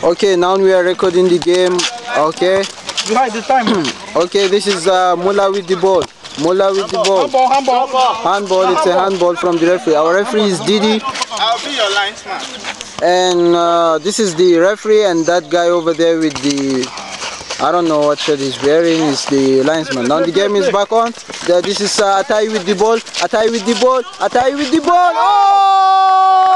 Okay, now we are recording the game. Okay. Behind the time. Okay, this is Mullah with the ball. Mullah with the ball. Handball. It's a handball from the referee. Our referee is Didi. I'll be your linesman. And this is the referee, and that guy over there with the, I don't know what shirt he's wearing, is the linesman. Now the game is back on. This is Atai with the ball. Atai with the ball. Atai with the ball. Oh!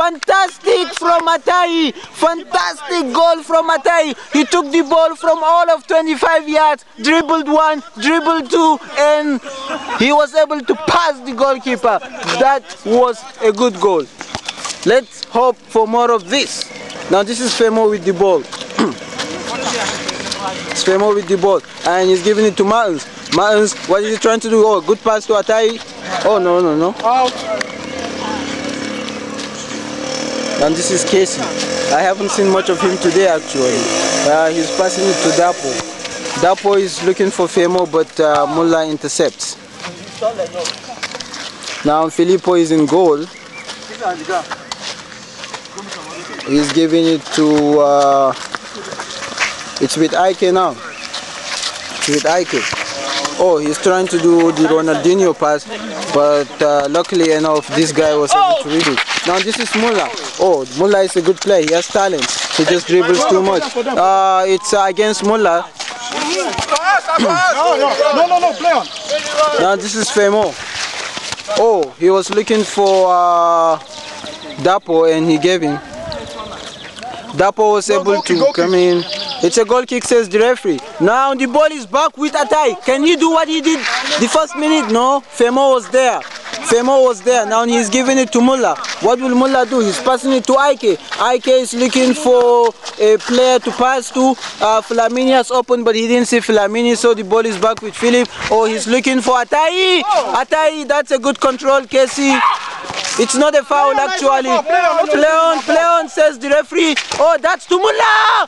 Fantastic from Atai. Fantastic goal from Atai. He took the ball from all of 25 yards, dribbled one, dribbled two, and he was able to pass the goalkeeper. That was a good goal. Let's hope for more of this. Now this is Femo with the ball. It's Femo with the ball, and he's giving it to Martins. Martins, what is he trying to do? Oh, good pass to Atai. Oh, no. Out. And this is Casey. I haven't seen much of him today actually. He's passing it to Dapo. Dapo is looking for Femo, but Mullah intercepts. Now Filippo is in goal. He's giving it to, it's with Ike now. It's with Ike. Oh, he's trying to do the Ronaldinho pass, but luckily enough, this guy was able to read it. Now this is Mullah. Oh, Mullah is a good player. He has talent. He just dribbles too much. It's against Mullah. No, play on. Now this is Femo. Oh, he was looking for Dapo, and he gave him. Dapo was able to come in. It's a goal kick, says the referee. Now the ball is back with Atai. Can he do what he did the first minute? No, Femo was there. Femo was there. Now he's giving it to Mullah. What will Mullah do? He's passing it to Ike. Ike is looking for a player to pass to. Flamini has opened, but he didn't see Flamini, so the ball is back with Philip. Oh, he's looking for Atai. Atai, that's a good control, Casey. It's not a foul actually. Play on, says the referee. Oh, that's to Mullah.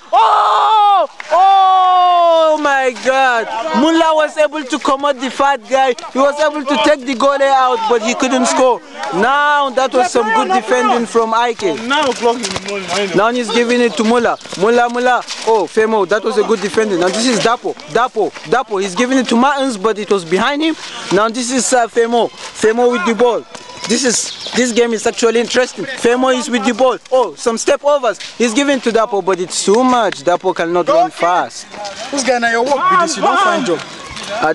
Oh my God. Mullah was able to command the fat guy. He was able to take the goalie out, but he couldn't score. Now that was some good defending from Ike. Now he's giving it to Mullah. Mullah. Oh, Femo, that was a good defending. Now this is Dapo. He's giving it to Martins, but it was behind him. Now this is Femo with the ball. This game is actually interesting. Femo is with the ball. Oh, some step overs. He's giving to Dapo, but it's too much. Dapo cannot run fast. Who's gonna your work with this? You don't find job.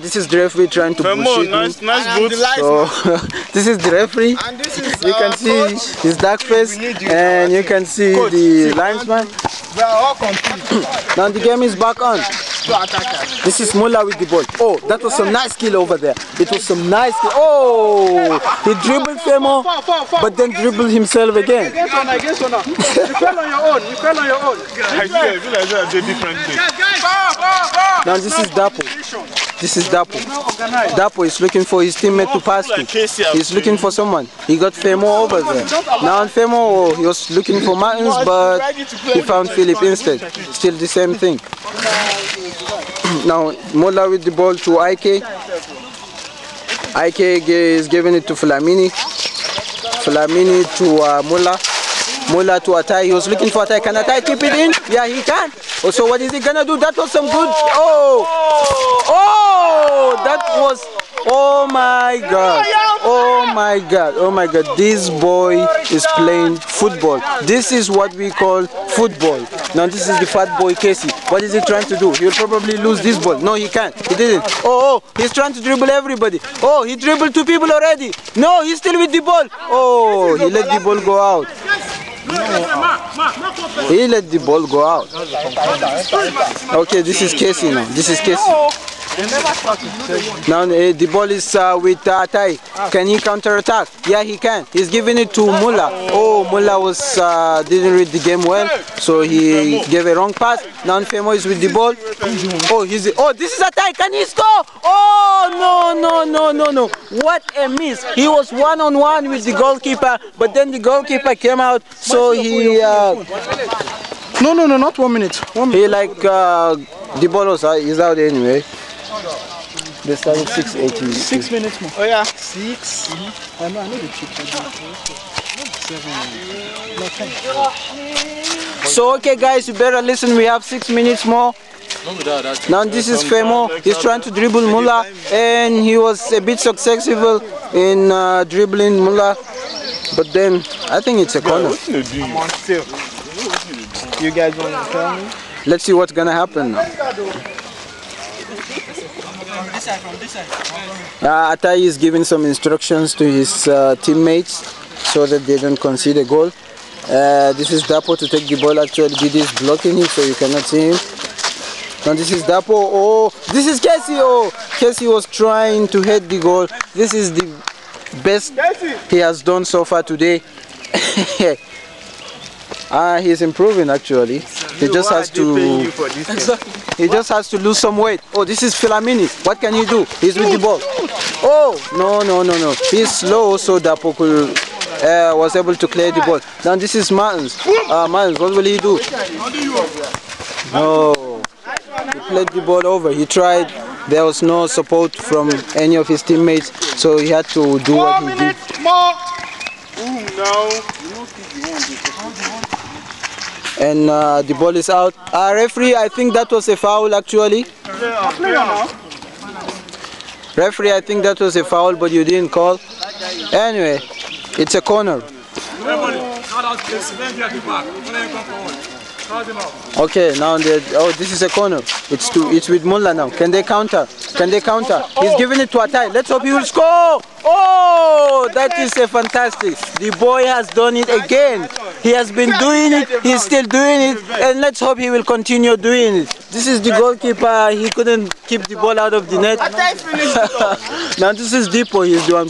This is the referee trying to bullshit me. Nice good. So this is the referee. And this is, you can see his dark face, and you can see the linesman. We are all complete. Now the game is back on. This is Mullah with the ball. Oh, that was some nice skill over there. It was some nice skill. Oh, he dribbled Femo, but then dribbled himself again. Against one. You fell on your own. I feel like that's a different thing. Now this is Dapo. Dapo is looking for his teammate to pass to. He's looking for someone. He got Femo over there. Now Femo, he was looking for Martins, but he found Philip instead. Still the same thing. Now Mullah with the ball to Ike. Ike is giving it to Flamini. Flamini to Mullah. Mullah to Atai. He was looking for Atai. Can Atai keep it in? Yeah, he can. Oh, so what is he gonna do? That was some good. Oh, that was. Oh my God. This boy is playing football. This is what we call football. Now this is the fat boy Casey. What is he trying to do? He'll probably lose this ball. No, he can't. He didn't. Oh, he's trying to dribble everybody. Oh, he dribbled two people already. No, he's still with the ball. Oh, he let the ball go out. He let the ball go out. Okay, this is Casey now. Now the ball is with Atai. Can he counter attack? Yeah, he can. He's giving it to Mullah. Oh, Mullah was didn't read the game well, so he gave a wrong pass. Now Femo is with the ball. Oh, this is Atai. Can he score? Oh no! What a miss! He was one-on-one with the goalkeeper, but then the goalkeeper came out, so he. No, not 1 minute. He the ball is out anyway. They started 6:80. 6 minutes more. Oh yeah. 6. I know the trick. 7. No, 10. So okay guys, you better listen, we have 6 minutes more. Now this is Femo, he's trying to dribble Mullah and he was a bit successful in dribbling Mullah, but then I think it's a corner. You guys want to tell me? Let's see what's gonna happen now. Atai is giving some instructions to his teammates so that they don't concede a goal. This is Dapo to take the ball. Actually, Didi is blocking him so you cannot see him. Now this is Dapo. Oh, this is Casey. Oh, Casey was trying to head the goal. This is the best he has done so far today. He's improving actually. He just has to lose some weight. Oh, this is Filamini. What can he do? He's with the ball. Oh, no. He's slow, so Dapo was able to clear the ball. Now this is Martins. Martins, what will he do? No. He played the ball over. He tried. There was no support from any of his teammates, so he had to do what he did. And the ball is out. Referee, I think that was a foul actually. Referee, I think that was a foul, but you didn't call. Anyway, it's a corner. Okay, now this is a corner. It's with Mullah now. Can they counter? He's giving it to Atai. Let's hope he will score. Oh, that is a fantastic. The boy has done it again. He has been doing it. He's still doing it, and let's hope he will continue doing it. This is the goalkeeper. He couldn't keep the ball out of the net. Now this is Dipo. He's the one.